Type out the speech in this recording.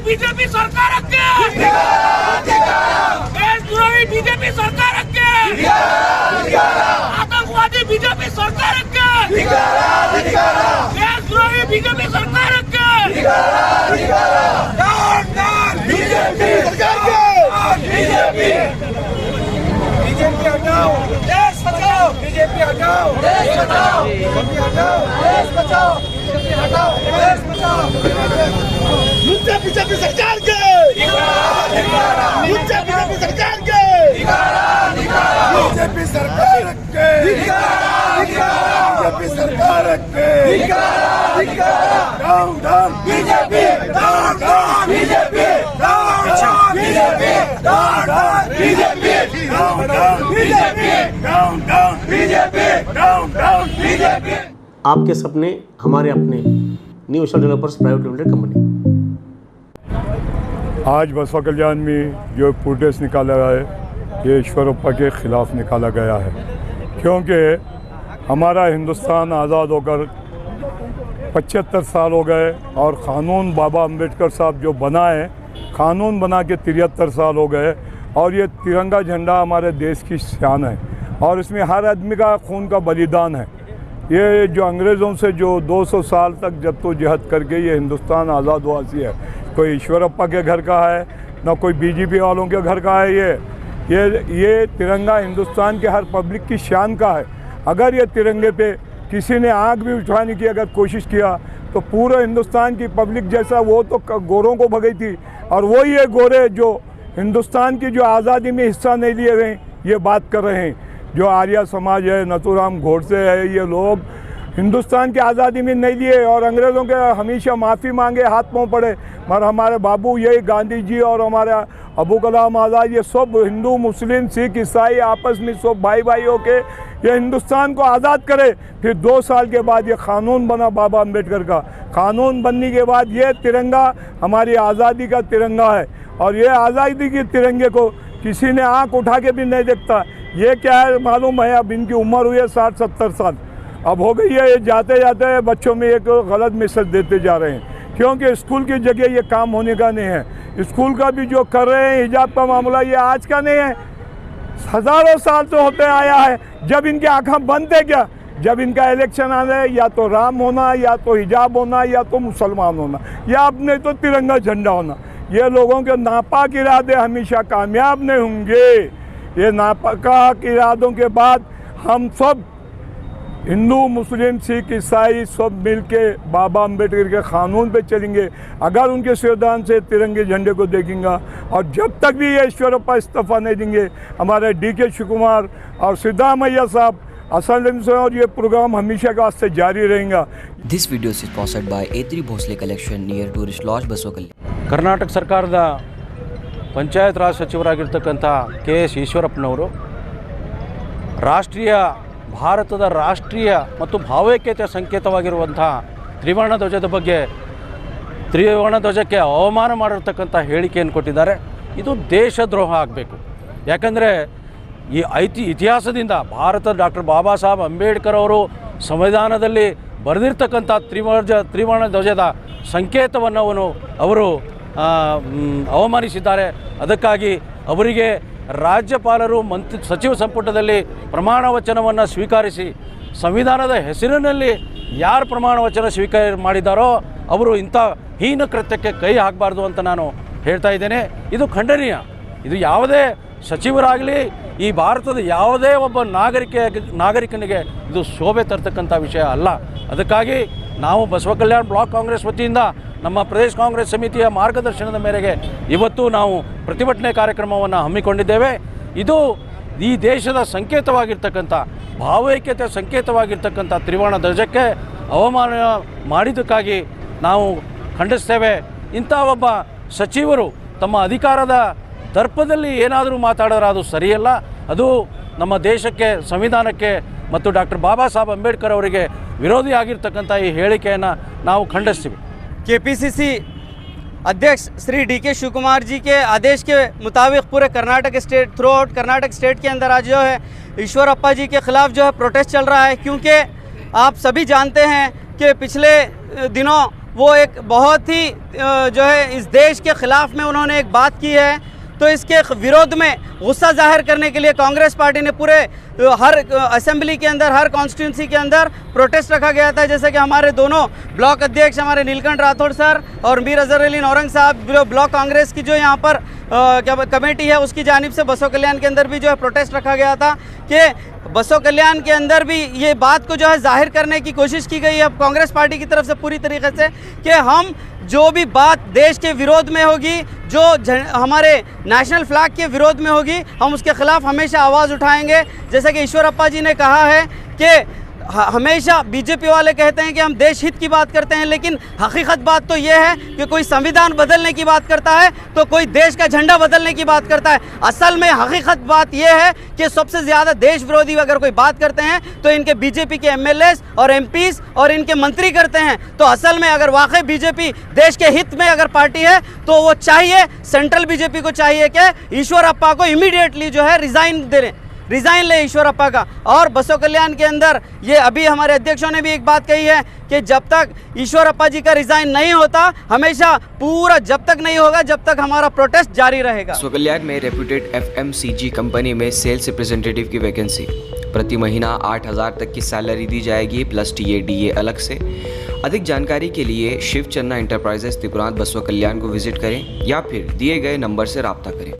BJP ಸರ್ಕಾರಕ್ಕೆ ದೇಶದ್ರೋಹಿ BJP ಸರ್ಕಾರಕ್ಕೆ ಆತಂಕವಾದಿ BJP ಸರ್ಕಾರಕ್ಕೆ ದೇಶದ್ರೋಹಿ ಬಿಜೆಪಿ ಸರ್ಕಾರಕ್ಕೆ ಬಿಜೆಪಿ हटाओ देश बचाओ बीजेपी हटाओ देश बचाओ बीजेपी हटाओ देश बचाओ बीजेपी हटाओ देश बचाओ मुझे बीजेपी सरकार के मुझे बीजेपी सरकार के बीजेपी सरकार के बीजेपी सरकार के down down BJP down down BJP down down BJP down down BJP down down BJP down down BJP down down BJP. आपके सपने हमारे अपने new Asia developers private limited company. आज बसपा कल्याण में जो प्रोटेस्ट निकाला है ये ईश्वरप्पा के खिलाफ निकाला गया है, क्योंकि हमारा हिंदुस्तान आज़ाद होकर 75 साल हो गए और क़ानून बाबा अम्बेडकर साहब जो बनाए क़ानून बना के 73 साल हो गए और ये तिरंगा झंडा हमारे देश की शान है और इसमें हर आदमी का खून का बलिदान है। ये जो अंग्रेज़ों से जो 200 साल तक जद्दोजहद करके ये हिंदुस्तान आज़ाद हुआ है, कोई ईश्वरप्पा के घर का है ना कोई बीजेपी वालों के घर का है। ये तिरंगा हिंदुस्तान के हर पब्लिक की शान का है। अगर ये तिरंगे पे किसी ने आँख भी उठाने की अगर कोशिश किया तो पूरे हिंदुस्तान की पब्लिक जैसा वो तो गोरों को भगाई थी और वही ये गोरे जो हिंदुस्तान की जो आज़ादी में हिस्सा नहीं लिए हुए ये बात कर रहे हैं। जो आर्य समाज है, नथुराम गोडसे है, ये लोग हिंदुस्तान की आज़ादी में नहीं लिए और अंग्रेज़ों के हमेशा माफ़ी मांगे, हाथ पाँव पड़े। मगर हमारे बाबू यही गांधी जी और हमारा अबू कलाम आज़ाद ये सब हिंदू मुस्लिम सिख ईसाई आपस में सब भाई भाई होके ये हिंदुस्तान को आज़ाद करे। फिर 2 साल के बाद ये क़ानून बना बाबा अम्बेडकर का। क़ानून बनने के बाद ये तिरंगा हमारी आज़ादी का तिरंगा है और ये आज़ादी के तिरंगे को किसी ने आँख उठा के भी नहीं देखता। ये क्या है मालूम है, अब इनकी उम्र हुई है 60-70 साल अब हो गई है। ये जाते जाते बच्चों में एक गलत मैसेज देते जा रहे हैं, क्योंकि स्कूल की जगह ये काम होने का नहीं है। स्कूल का भी जो कर रहे हैं हिजाब का मामला ये आज का नहीं है, हज़ारों साल से होते आया है। जब इनकी आँखें बंद थे क्या, जब इनका इलेक्शन आ रहा है या तो राम होना या तो हिजाब होना या तो मुसलमान होना या अपने तो तिरंगा झंडा होना। ये लोगों के नापाक इरादे हमेशा कामयाब नहीं होंगे। ये नापाक इरादों के बाद हम सब हिंदू मुस्लिम सिख ईसाई सब मिल के बाबा अम्बेडकर के क़ानून पे चलेंगे अगर उनके संविधान से तिरंगे झंडे को देखेंगे। और जब तक भी ये ईश्वरप्पा इस्तीफा नहीं देंगे हमारे DK शिवकुमार और सिद्धामैया साहब असल से और ये प्रोग्राम हमेशा के वास्ते जारी रहेगा। This video is sponsored by A3 Bhosle Collection near Tourist Lodge Basavakalyan. Karnataka ಸರ್ಕಾರದ ಪಂಚಾಯತ್ ರಾಜ್ ಸಚಿವರಾಗಿರ್ತಕ್ಕಂಥ KS ಈಶ್ವರಪ್ಪನವರು ಭಾರತದ ರಾಷ್ಟ್ರೀಯ ಮತ್ತು ಭಾವೈಕ್ಯತೆಯ ಸಂಕೇತವಾಗಿರುವಂಥ ತ್ರಿವರ್ಣ ಧ್ವಜಕ್ಕೆ ಅವಮಾನ ಮಾಡಿರ್ತಕ್ಕಂಥ ಹೇಳಿಕೆಯನ್ನು ಕೊಟ್ಟಿದ್ದಾರೆ. ಇದು ದೇಶದ್ರೋಹ ಆಗಬೇಕು. ಯಾಕಂದರೆ ಈ ಇತಿಹಾಸದಿಂದ ಭಾರತದ ಡಾಕ್ಟರ್ ಬಾಬಾ ಸಾಹೇಬ್ ಅಂಬೇಡ್ಕರ್ ಅವರು ಸಂವಿಧಾನದಲ್ಲಿ ಬರೆದಿರ್ತಕ್ಕಂಥ ತ್ರಿವರ್ಣ ಧ್ವಜದ ಸಂಕೇತವನ್ನು ಅವರು ಅವಮಾನಿಸಿದ್ದಾರೆ. ಅದಕ್ಕಾಗಿ ಅವರಿಗೆ ರಾಜ್ಯಪಾಲರು ಸಚಿವ ಸಂಪುಟದಲ್ಲಿ ಪ್ರಮಾಣ ವಚನವನ್ನು ಸ್ವೀಕರಿಸಿ ಸಂವಿಧಾನದ ಹೆಸರಿನಲ್ಲಿ ಯಾರು ಪ್ರಮಾಣ ವಚನ ಸ್ವೀಕಾರ ಮಾಡಿದ್ದಾರೋ ಅವರು ಇಂಥ ಹೀನ ಕೃತ್ಯಕ್ಕೆ ಕೈ ಹಾಕಬಾರ್ದು ಅಂತ ನಾನು ಹೇಳ್ತಾ ಇದ್ದೇನೆ. ಇದು ಖಂಡನೀಯ. ಇದು ಯಾವುದೇ ಸಚಿವರಾಗಲಿ ಈ ಭಾರತದ ಯಾವುದೇ ಒಬ್ಬ ನಾಗರಿಕನಿಗೆ ಇದು ಶೋಭೆ ತರ್ತಕ್ಕಂಥ ವಿಷಯ ಅಲ್ಲ. ಅದಕ್ಕಾಗಿ ನಾವು ಬಸವ ಕಲ್ಯಾಣ ಬ್ಲಾಕ್ ಕಾಂಗ್ರೆಸ್ ವತಿಯಿಂದ ನಮ್ಮ ಪ್ರದೇಶ ಕಾಂಗ್ರೆಸ್ ಸಮಿತಿಯ ಮಾರ್ಗದರ್ಶನದ ಮೇರೆಗೆ ಇವತ್ತು ನಾವು ಪ್ರತಿಭಟನೆ ಕಾರ್ಯಕ್ರಮವನ್ನು ಹಮ್ಮಿಕೊಂಡಿದ್ದೇವೆ. ಇದು ಈ ದೇಶದ ಸಂಕೇತವಾಗಿರ್ತಕ್ಕಂಥ ಭಾವೈಕ್ಯತೆ ಸಂಕೇತವಾಗಿರ್ತಕ್ಕಂಥ ತ್ರಿವರ್ಣ ಧ್ವಜಕ್ಕೆ ಅವಮಾನ ಮಾಡಿದ್ದಕ್ಕಾಗಿ ನಾವು ಖಂಡಿಸ್ತೇವೆ. ಇಂಥ ಒಬ್ಬ ಸಚಿವರು ತಮ್ಮ ಅಧಿಕಾರದ ದರ್ಪದಲ್ಲಿ ಏನಾದರೂ ಮಾತಾಡಿದ್ರೆ ಅದು ಸರಿಯಲ್ಲ. ಅದು ನಮ್ಮ ದೇಶಕ್ಕೆ ಸಂವಿಧಾನಕ್ಕೆ ಮತ್ತು ಡಾಕ್ಟರ್ ಬಾಬಾ ಸಾಹೇಬ್ ಅಂಬೇಡ್ಕರ್ ಅವರಿಗೆ ವಿರೋಧಿಯಾಗಿರ್ತಕ್ಕಂಥ ಈ ಹೇಳಿಕೆಯನ್ನು ನಾವು ಖಂಡಿಸ್ತೀವಿ. KPCC अध्यक्ष श्री DK शिवकुमार जी के आदेश के मुताबिक पूरे Karnataka state through out Karnataka state के अंदर आज जो है ईश्वरप्पा जी के ख़िलाफ़ जो है प्रोटेस्ट चल रहा है, क्योंकि आप सभी जानते हैं कि पिछले दिनों वो एक बहुत ही जो है इस देश के ख़िलाफ़ में उन्होंने एक बात की है, तो इसके विरोध में गुस्सा जाहिर करने के लिए कांग्रेस पार्टी ने पूरे हर असेंबली के अंदर, हर कॉन्स्टिट्यूंसी के अंदर प्रोटेस्ट रखा गया था। जैसे कि हमारे दोनों ब्लॉक अध्यक्ष हमारे नीलकंठ राठौड़ सर और मीर अजहर अली नौरंग साहब, जो ब्लॉक कांग्रेस की जो यहाँ पर कमेटी है उसकी जानिब से बसों कल्याण के अंदर भी जो है प्रोटेस्ट रखा गया था कि बसों कल्याण के अंदर भी ये बात को जो है जाहिर करने की कोशिश की गई है कांग्रेस पार्टी की तरफ से पूरी तरीके से कि हम जो भी बात देश के विरोध में होगी, जो हमारे नेशनल फ्लैग के विरोध में होगी, हम उसके खिलाफ हमेशा आवाज़ उठाएंगे। जैसे कि ईश्वरप्पा जी ने कहा है कि हमेशा बीजेपी वाले कहते हैं कि हम देश हित की बात करते हैं, लेकिन हकीकत बात तो ये है कि कोई संविधान बदलने की बात करता है तो कोई देश का झंडा बदलने की बात करता है। असल में हकीकत बात ये है कि सबसे ज़्यादा देश विरोधी अगर कोई बात करते हैं तो इनके बीजेपी के एमएलएस और एमपीज और इनके मंत्री करते हैं। तो असल में अगर वाकई बीजेपी देश के हित में अगर पार्टी है तो वो चाहिए, सेंट्रल बीजेपी को चाहिए कि ईश्वरप्पा को इमीडिएटली जो है रिज़ाइन ले ईश्वरप्पा का। और बसों कल्याण के अंदर ये अभी हमारे अध्यक्षों ने भी एक बात कही है कि जब तक ईश्वरप्पा जी का रिज़ाइन नहीं होता, हमेशा पूरा जब तक नहीं होगा जब तक हमारा प्रोटेस्ट जारी रहेगा। बसों कल्याण में रेप्यूटेड FMCG कंपनी में सेल्स रिप्रेजेंटेटिव की वैकेंसी, प्रति महीना 8,000 तक की सैलरी दी जाएगी प्लस TA DA अलग से। अधिक जानकारी के लिए शिव चन्ना इंटरप्राइजेस त्रिपुरांत बसों कल्याण को विजिट करें या फिर दिए गए नंबर से रब्ता करें।